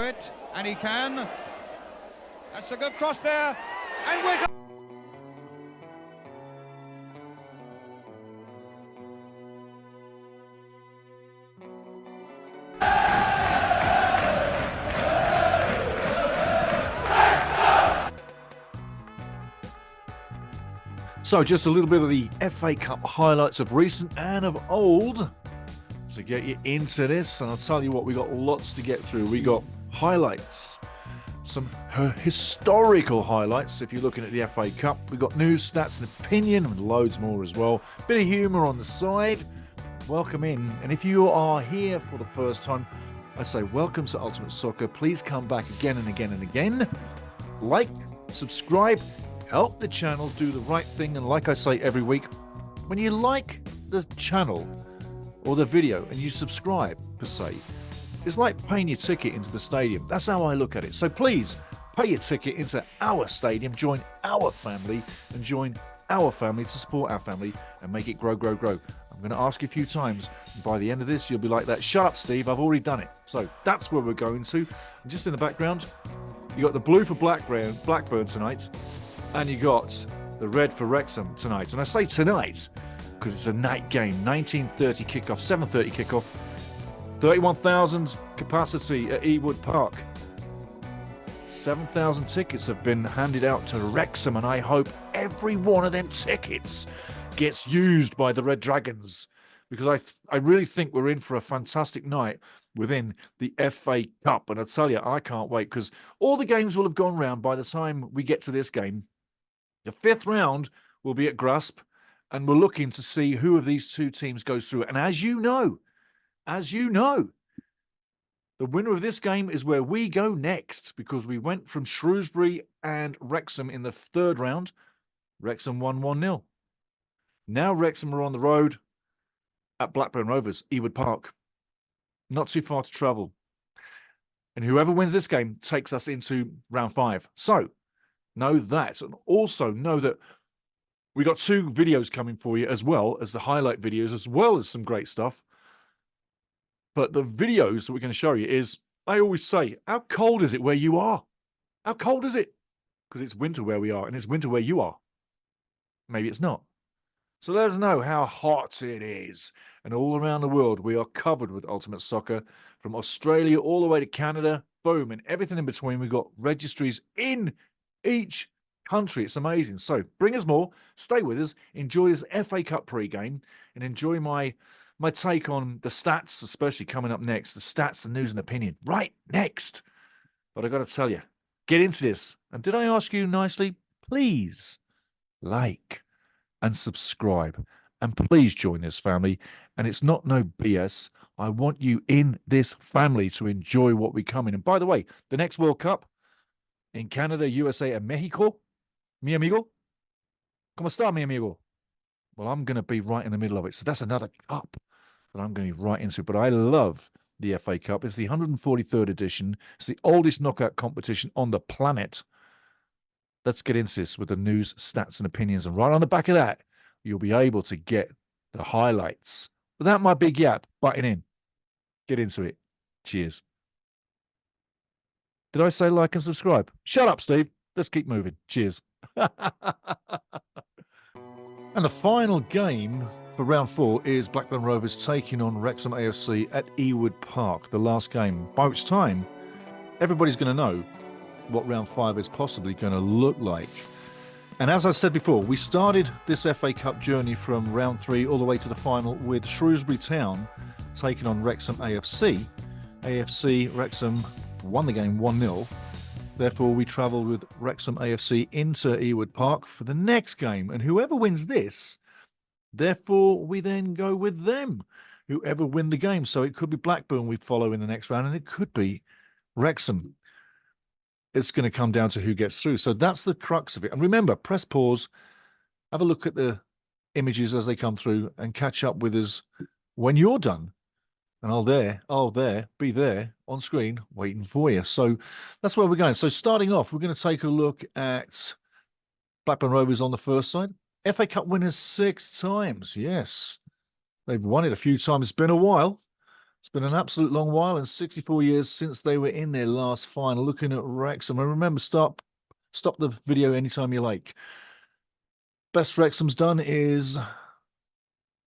it, and he can. That's a good cross there, and Wigan. So just a little bit of the FA Cup highlights of recent and of old to get you into this. And I'll tell you what, we got lots to get through. We got highlights, some historical highlights if you're looking at the FA Cup. We got news, stats and opinion and loads more as well. Bit of humour on the side. Welcome in. And if you are here for the first time, I say welcome to Ultimate Soccer. Please come back again and again and again. Like, subscribe, help the channel do the right thing. And like I say every week, when you like the channel or the video and you subscribe per se, it's like paying your ticket into the stadium. That's how I look at it. So please pay your ticket into our stadium, join our family and join our family to support our family and make it grow, grow, grow. I'm going to ask you a few times, and by the end of this you'll be like that. Shut up, Steve, I've already done it. So that's where we're going to. And just in the background, you got the blue for Blackburn tonight, and you got the red for Wrexham tonight. And I say tonight because it's a night game. 19:30 kickoff, 7:30 kickoff. 31,000 capacity at Ewood Park. 7,000 tickets have been handed out to Wrexham, and I hope every one of them tickets gets used by the Red Dragons, because I really think we're in for a fantastic night within the FA Cup. And I tell you, I can't wait, because all the games will have gone round by the time we get to this game. The fifth round will be at Grasp, and we're looking to see who of these two teams goes through. And as you know, the winner of this game is where we go next, because we went from Shrewsbury and Wrexham in the third round. Wrexham won 1-0. Now Wrexham are on the road at Blackburn Rovers, Ewood Park. Not too far to travel. And whoever wins this game takes us into round 5. So know that, and also know that we got 2 videos coming for you, as well as the highlight videos, as well as some great stuff. But the videos that we're going to show you is, I always say, how cold is it where you are? How cold is it? Because it's winter where we are, and it's winter where you are. Maybe it's not. So let us know how hot it is. And all around the world, we are covered with Ultimate Soccer, from Australia all the way to Canada, boom, and everything in between. We've got registries in each country. It's amazing. So bring us more, stay with us, enjoy this FA Cup pre-game, and enjoy my take on the stats, especially coming up next. The stats, the news and opinion, right next. But I got to tell you, get into this. And did I ask you nicely? Please like and subscribe. And please join this family. And it's not no BS. I want you in this family to enjoy what we come in. And by the way, the next World Cup in Canada, USA, and Mexico, mi amigo, ¿cómo está, mi amigo? Well, I'm going to be right in the middle of it. So that's another cup that I'm going to be right into. But I love the FA Cup. It's the 143rd edition. It's the oldest knockout competition on the planet. Let's get into this with the news, stats, and opinions. And right on the back of that, you'll be able to get the highlights. Without my big yap butting in. Get into it. Cheers. Did I say like and subscribe? Shut up, Steve. Let's keep moving. Cheers. And the final game for round 4 is Blackburn Rovers taking on Wrexham AFC at Ewood Park, the last game, by which time everybody's going to know what round 5 is possibly going to look like. And as I said before, we started this FA Cup journey from round 3 all the way to the final with Shrewsbury Town taking on Wrexham AFC. Wrexham won the game 1-0. Therefore, we travel with Wrexham AFC into Ewood Park for the next game. And whoever wins this, therefore, we then go with them, whoever win the game. So it could be Blackburn we follow in the next round, and it could be Wrexham. It's going to come down to who gets through. So that's the crux of it. And remember, press pause, have a look at the images as they come through, and catch up with us when you're done. And I'll be there on screen waiting for you. So that's where we're going. So starting off, we're going to take a look at Blackburn Rovers on the first side. FA Cup winners 6 times. Yes, they've won it a few times. It's been a while. It's been an absolute long while, and 64 years since they were in their last final. Looking at Wrexham, and remember, stop the video anytime you like. Best Wrexham's done is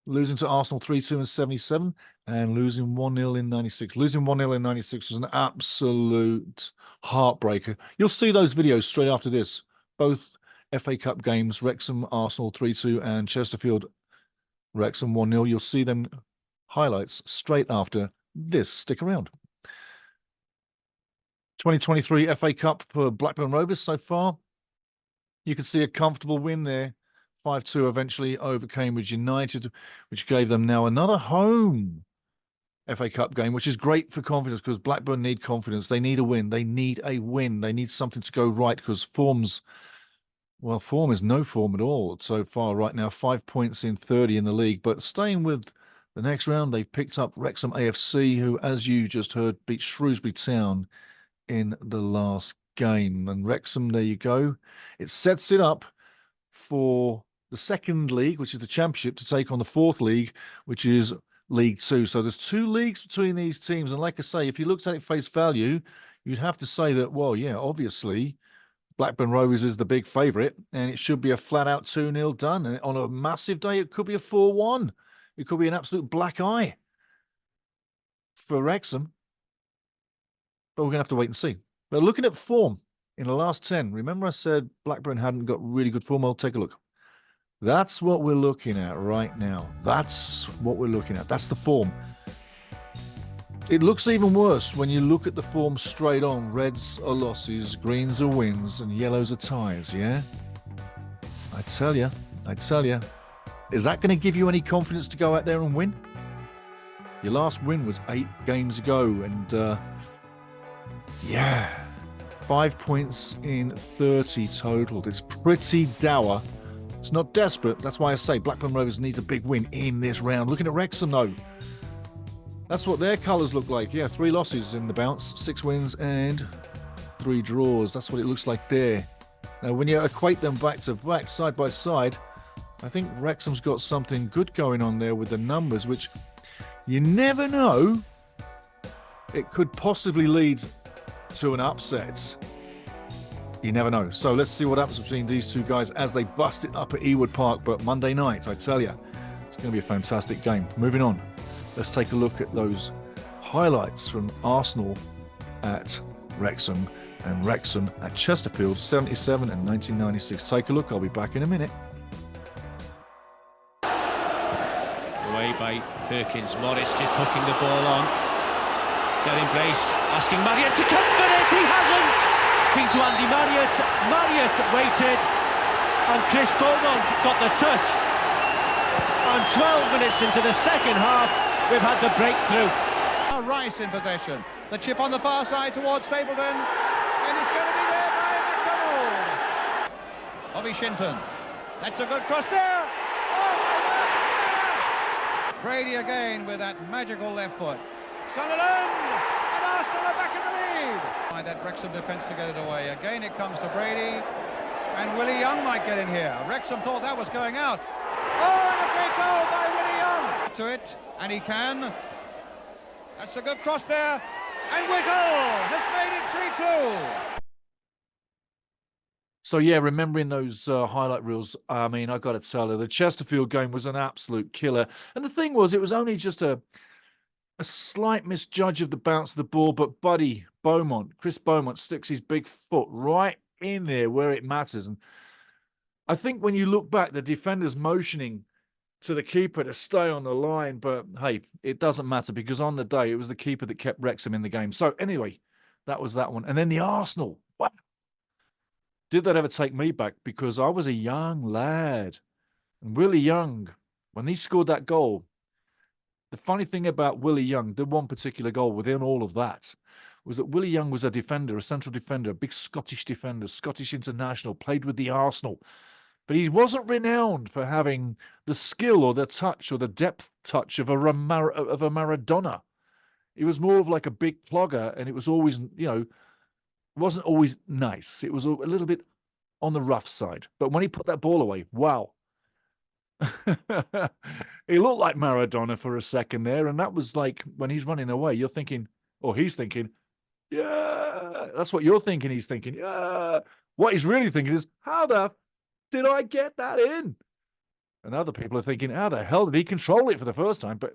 losing to Arsenal 3-2 in 77 and losing 1-0 in 96. Losing 1-0 in 96 was an absolute heartbreaker. You'll see those videos straight after this. Both FA Cup games, Wrexham, Arsenal 3-2 and Chesterfield, Wrexham 1-0. You'll see them highlights straight after this. Stick around. 2023 FA Cup for Blackburn Rovers so far. You can see a comfortable win there. 5-2 eventually over Cambridge United, which gave them now another home FA Cup game, which is great for confidence because Blackburn need confidence. They need a win. They need a win. They need something to go right because form is no form at all so far right now. 5 points in 30 in the league. But staying with the next round, they've picked up WREXHAM AFC, who, as you just heard, beat Shrewsbury Town in the last game. And Wrexham, there you go. It sets it up for the second league, which is the Championship, to take on the fourth league, which is League Two. So there's two leagues between these teams. And like I say, if you looked at it face value, you'd have to say that, well, yeah, obviously, Blackburn Rovers is the big favourite, and it should be a flat-out 2-0 done. And on a massive day, it could be a 4-1. It could be an absolute black eye for Wrexham. But we're going to have to wait and see. But looking at form in the last 10, remember I said Blackburn hadn't got really good form? Well, take a look. That's what we're looking at right now. That's what we're looking at. That's the form. It looks even worse when you look at the form straight on. Reds are losses, greens are wins, and yellows are ties, yeah? I tell you. Is that going to give you any confidence to go out there and win? Your last win was 8 games ago, and yeah, 5 points in 30 total. It's pretty dour. It's not desperate. That's why I say Blackburn Rovers needs a big win in this round. Looking at Wrexham, though, that's what their colours look like. Yeah, 3 losses in the bounce, 6 wins and 3 draws. That's what it looks like there. Now, when you equate them back to back, side by side, I think Wrexham's got something good going on there with the numbers, which you never know. It could possibly lead to an upset. You never know. So let's see what happens between these two guys as they bust it up at Ewood Park. But Monday night, I tell you, it's going to be a fantastic game. Moving on, let's take a look at those highlights from Arsenal at Wrexham and Wrexham at Chesterfield, 77 and 1996. Take a look. I'll be back in a minute. Away by Perkins. Morris just hooking the ball on. Getting Brace, asking Marriott to come for it. He hasn't. To Andy Marriott. Marriott waited, and Chris Beaumont got the touch. And 12 minutes into the second half, we've had the breakthrough. Rice in possession. The chip on the far side towards Stapleton, and it's going to be there by McDonald. Bobby Shinton. That's a good cross there. Oh, my word! Brady again with that magical left foot. Sunderland, and Arsenal are back in the lead. By that Wrexham defence to get it away. Again it comes to Brady, and Willie Young might get in here. Wrexham thought that was going out. Oh, and a great goal by Willie Young. To it, and he can. That's a good cross there, and Whittle has made it 3-2. So yeah, remembering those highlight reels, I mean, I got to tell you, the Chesterfield game was an absolute killer. And the thing was, it was only just a slight misjudge of the bounce of the ball, but Chris Beaumont sticks his big foot right in there where it matters. And I think when you look back, the defender's motioning to the keeper to stay on the line, but hey, it doesn't matter because on the day, it was the keeper that kept Wrexham in the game. So anyway, that was that one. And then the Arsenal. Wow. Did that ever take me back? Because I was a young lad. And Willie Young, when he scored that goal, the funny thing about Willie Young, the one particular goal within all of that, was that Willie Young was a defender, a central defender, a big Scottish defender, Scottish international, played with the Arsenal. But he wasn't renowned for having the skill or the touch or the depth touch of a Maradona. He was more of like a big plugger, and it was always, it wasn't always nice. It was a little bit on the rough side. But when he put that ball away, wow. He looked like Maradona for a second there, and that was like when he's running away, you're thinking, or he's thinking, yeah, that's what you're thinking. He's thinking, yeah. What he's really thinking is, how the did I get that in? And other people are thinking, how the hell did he control it for the first time? But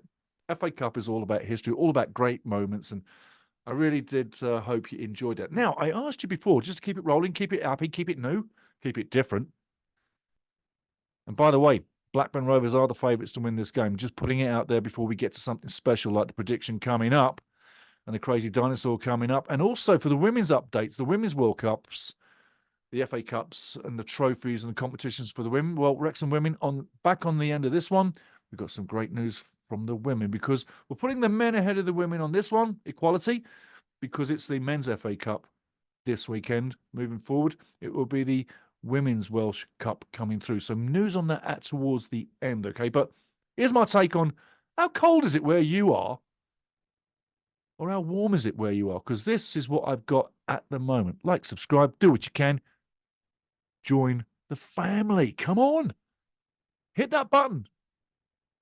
FA Cup is all about history, all about great moments, and I really did hope you enjoyed it. Now, I asked you before, just to keep it rolling, keep it happy, keep it new, keep it different. And by the way, Blackburn Rovers are the favourites to win this game. Just putting it out there before we get to something special like the prediction coming up and the crazy dinosaur coming up. And also for the women's updates, the Women's World Cups, the FA Cups and the trophies and the competitions for the women. Well, Wrexham women back on the end of this one. We've got some great news from the women because we're putting the men ahead of the women on this one, equality, because it's the Men's FA Cup this weekend. Moving forward, it will be the Women's Welsh Cup coming through. So news on that towards the end, okay? But here's my take on how cold is it where you are? Or how warm is it where you are? Because this is what I've got at the moment. Like, subscribe, do what you can. Join the family. Come on. Hit that button.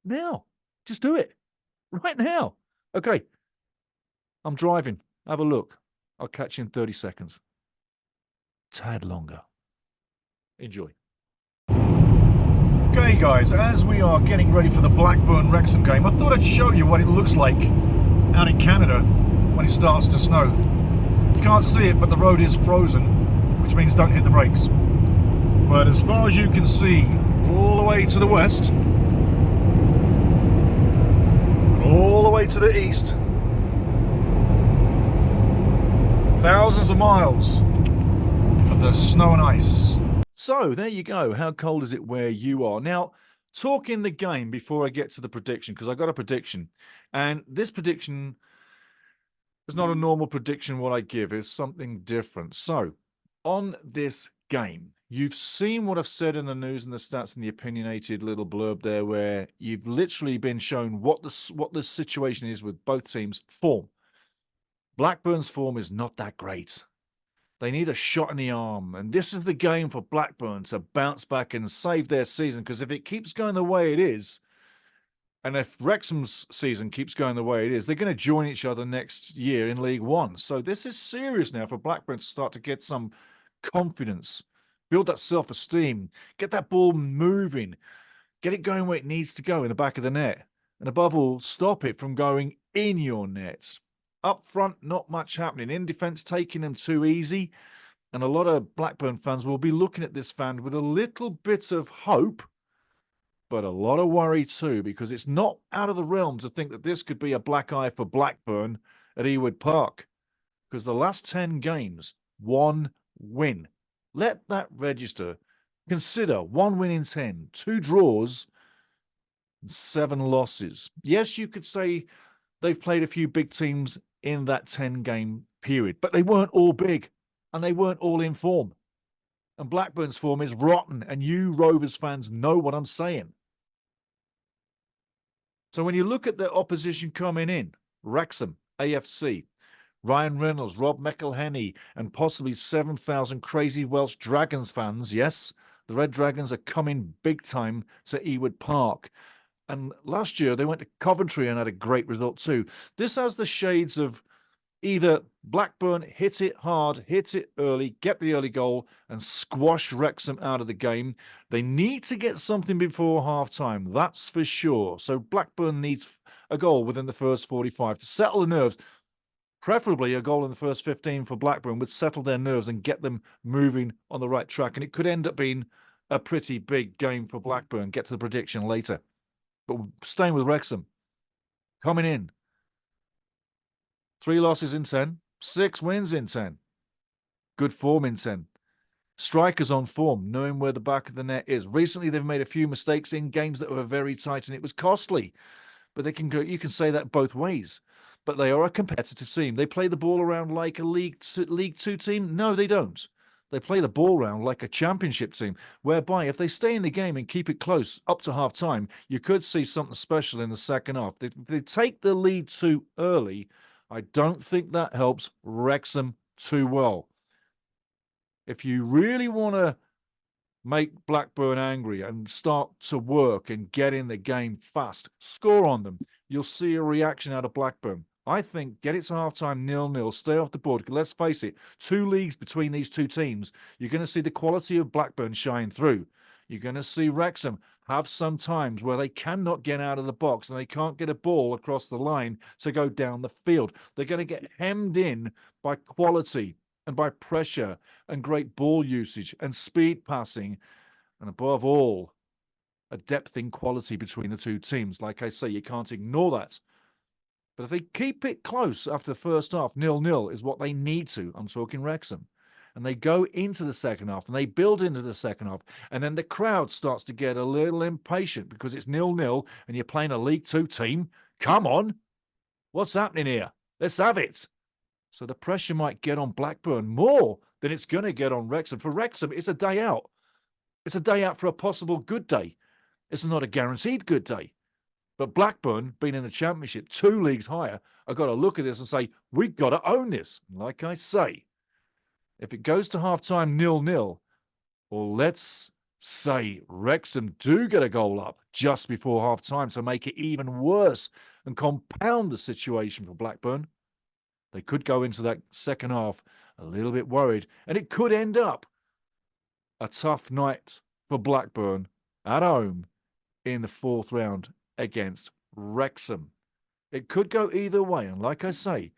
Now. Just do it. Right now. Okay. I'm driving. Have a look. I'll catch you in 30 seconds. Tad longer. Enjoy. Okay, guys, as we are getting ready for the Blackburn Wrexham game, I thought I'd show you what it looks like out in Canada when it starts to snow. You can't see it, but the road is frozen, which means don't hit the brakes. But as far as you can see, all the way to the west, and all the way to the east, thousands of miles of the snow and ice. So there you go. How cold is it where you are? Now, talking the game before I get to the prediction, because I got a prediction, and this prediction is not a normal prediction what I give. It's something different. So on this game, you've seen what I've said in the news and the stats and the opinionated little blurb there, where you've literally been shown what the situation is with both teams' form. Blackburn's form is not that great. They need a shot in the arm, and this is the game for Blackburn to bounce back and save their season, because if it keeps going the way it is, and if Wrexham's season keeps going the way it is, they're going to join each other next year in League One. So this is serious now for Blackburn to start to get some confidence, build that self-esteem, get that ball moving, get it going where it needs to go in the back of the net, and above all, stop it from going in your net. Up front, not much happening. In defence, taking them too easy. And a lot of Blackburn fans will be looking at this fan with a little bit of hope, but a lot of worry too, because it's not out of the realm to think that this could be a black eye for Blackburn at Ewood Park. Because the last 10 games, 1 win. Let that register. Consider 1 win in 10, 2 draws, and 7 losses. Yes, you could say they've played a few big teams in that 10-game period, but they weren't all big, and they weren't all in form. And Blackburn's form is rotten, and you Rovers fans know what I'm saying. So when you look at the opposition coming in, Wrexham AFC, Ryan Reynolds, Rob McElhenney, and possibly 7,000 crazy Welsh Dragons fans, yes, the Red Dragons are coming big time to Ewood Park. And last year, they went to Coventry and had a great result too. This has the shades of either Blackburn hit it hard, hit it early, get the early goal, and squash Wrexham out of the game. They need to get something before half-time, that's for sure. So Blackburn needs a goal within the first 45 to settle the nerves. Preferably a goal in the first 15 for Blackburn would settle their nerves and get them moving on the right track. And it could end up being a pretty big game for Blackburn. Get to the prediction later. But staying with Wrexham, coming in, 3 losses in 10, 6 wins in 10. Good form in 10. Strikers on form, knowing where the back of the net is. Recently, they've made a few mistakes in games that were very tight, and it was costly. But they can go. You can say that both ways. But they are a competitive team. They play the ball around like a League Two team. No, they don't. They play the ball around like a championship team, whereby if they stay in the game and keep it close up to half-time, you could see something special in the second half. If they take the lead too early, I don't think that helps Wrexham too well. If you really want to make Blackburn angry and start to work and get in the game fast, score on them, you'll see a reaction out of Blackburn. I think get it to halftime 0-0, stay off the board. Let's face it, 2 leagues between these two teams. You're going to see the quality of Blackburn shine through. You're going to see Wrexham have some times where they cannot get out of the box and they can't get a ball across the line to go down the field. They're going to get hemmed in by quality and by pressure and great ball usage and speed passing. And above all, a depth in quality between the two teams. Like I say, you can't ignore that. But if they keep it close after the first half, 0-0 is what they need to. I'm talking Wrexham. And they go into the second half and they build into the second half. And then the crowd starts to get a little impatient because it's 0-0 and you're playing a League Two team. Come on. What's happening here? Let's have it. So the pressure might get on Blackburn more than it's going to get on Wrexham. For Wrexham, it's a day out. It's a day out for a possible good day. It's not a guaranteed good day. But Blackburn, being in the Championship, 2 leagues higher, have got to look at this and say, we've got to own this. Like I say, if it goes to half-time 0-0, or let's say Wrexham do get a goal up just before half-time to make it even worse and compound the situation for Blackburn, they could go into that second half a little bit worried, and it could end up a tough night for Blackburn at home in the 4th round against Wrexham. It could go either way, and like I say,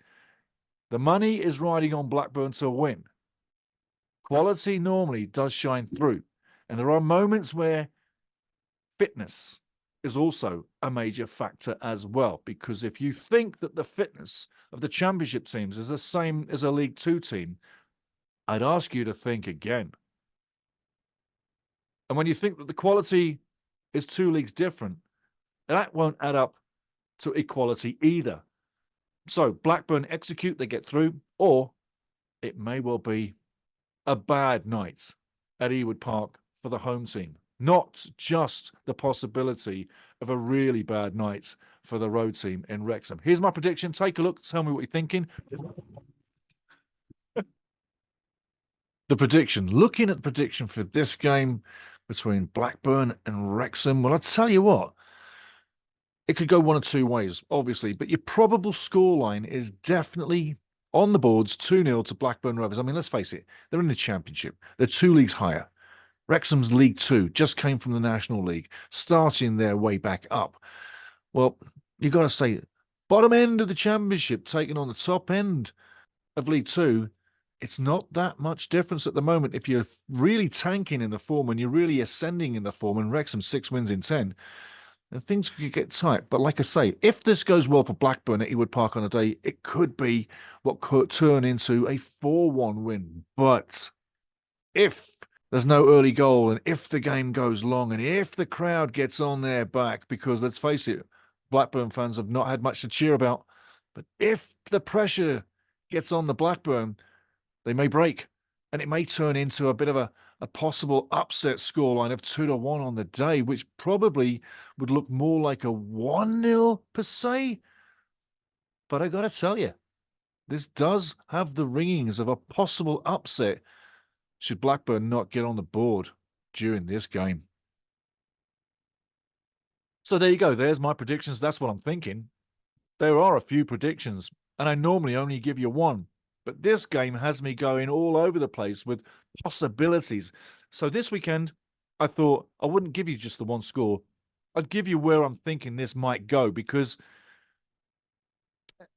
the money is riding on Blackburn to win. Quality normally does shine through, and there are moments where fitness is also a major factor as well, because if you think that the fitness of the Championship teams is the same as a League Two team, I'd ask you to think again. And when you think that the quality is 2 leagues different, that won't add up to equality either. So Blackburn execute, they get through, or it may well be a bad night at Ewood Park for the home team. Not just the possibility of a really bad night for the road team in Wrexham. Here's my prediction. Take a look. Tell me what you're thinking. The prediction. Looking at the prediction for this game between Blackburn and Wrexham, well, I'll tell you what. It could go one of 2 ways, obviously, but your probable scoreline is definitely on the boards 2-0 to Blackburn Rovers. I mean, let's face it, they're in the Championship. They're 2 leagues higher. Wrexham's League Two, just came from the National League, starting their way back up. Well, you've got to say, bottom end of the Championship taking on the top end of League Two, it's not that much difference at the moment. If you're really tanking in the form and you're really ascending in the form, and Wrexham 6 wins in 10, and things could get tight. But like I say, if this goes well for Blackburn at Ewood Park on a day, it could be what could turn into a 4-1 win. But if there's no early goal, and if the game goes long, and if the crowd gets on their back, because let's face it, Blackburn fans have not had much to cheer about, but if the pressure gets on the Blackburn, they may break, and it may turn into a bit of a possible upset scoreline of 2-1 on the day, which probably would look more like a 1-0 per se. But I got to tell you, this does have the ringings of a possible upset should Blackburn not get on the board during this game. So there you go. There's my predictions. That's what I'm thinking. There are a few predictions, and I normally only give you one. But this game has me going all over the place with possibilities. So this weekend, I thought I wouldn't give you just the one score. I'd give you where I'm thinking this might go, because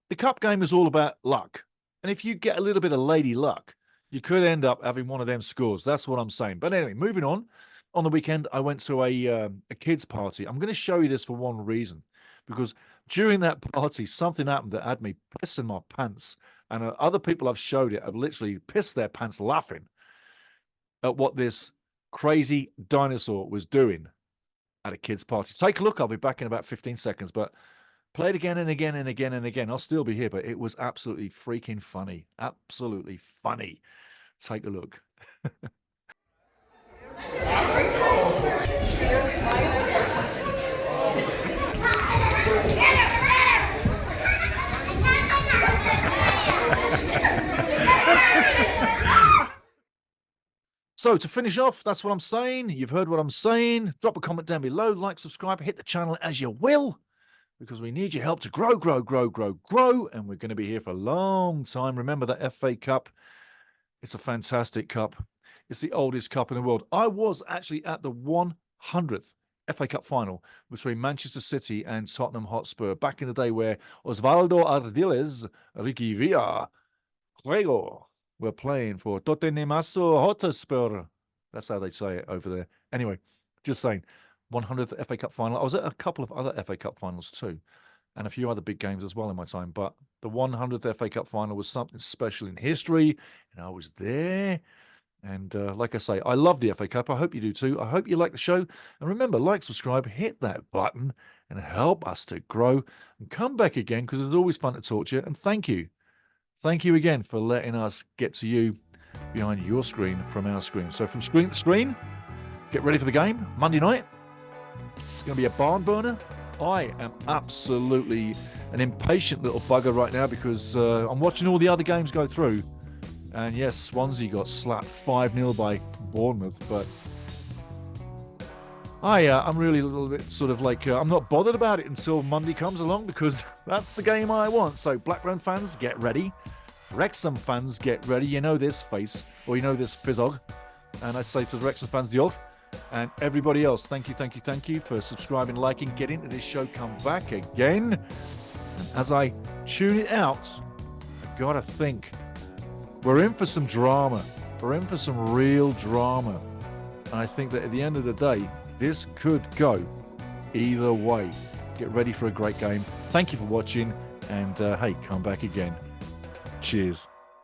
the cup game is all about luck. And if you get a little bit of lady luck, you could end up having one of them scores. That's what I'm saying. But anyway, moving on. On the weekend, I went to a kids' party. I'm going to show you this for one reason, because during that party, something happened that had me pissing my pants. And other people I've showed it have literally pissed their pants laughing at what this crazy dinosaur was doing at a kid's party. Take a look. I'll be back in about 15 seconds. But play it again and again and again and again. I'll still be here, but it was absolutely freaking funny. Absolutely funny. Take a look. So to finish off, that's what I'm saying. You've heard what I'm saying. Drop a comment down below, like, subscribe, hit the channel as you will, because we need your help to grow, and we're going to be here for a long time. Remember that FA Cup. It's a fantastic cup. It's the oldest cup in the world. I was actually at the 100th FA Cup final between Manchester City and Tottenham Hotspur back in the day, where Osvaldo Ardiles, Ricky Villa, Juego were playing for Tottenham Hotspur. That's how they say it over there. Anyway, just saying, 100th FA Cup final. I was at a couple of other FA Cup finals too, and a few other big games as well in my time. But the 100th FA Cup final was something special in history, and I was there. And like I say, I love the FA Cup. I hope you do too. I hope you like the show. And remember, like, subscribe, hit that button, and help us to grow. And come back again, because it's always fun to talk to you. And thank you. Thank you again for letting us get to you behind your screen from our screen. So from screen to screen, get ready for the game. Monday night. It's going to be a barn burner. I am absolutely an impatient little bugger right now, because I'm watching all the other games go through. And yes, Swansea got slapped 5-0 by Bournemouth, but I'm really a little bit sort of like, I'm not bothered about it until Monday comes along, because that's the game I want. So Blackburn fans, get ready. Wrexham fans, get ready. You know this face, or you know this fizzog. And I say to the Wrexham fans, diolch. And everybody else, thank you for subscribing, liking, get into this show, come back again. And as I tune it out, I've got to think, we're in for some drama. We're in for some real drama. And I think that at the end of the day, this could go either way. Get ready for a great game. Thank you for watching. And hey, come back again. Cheers.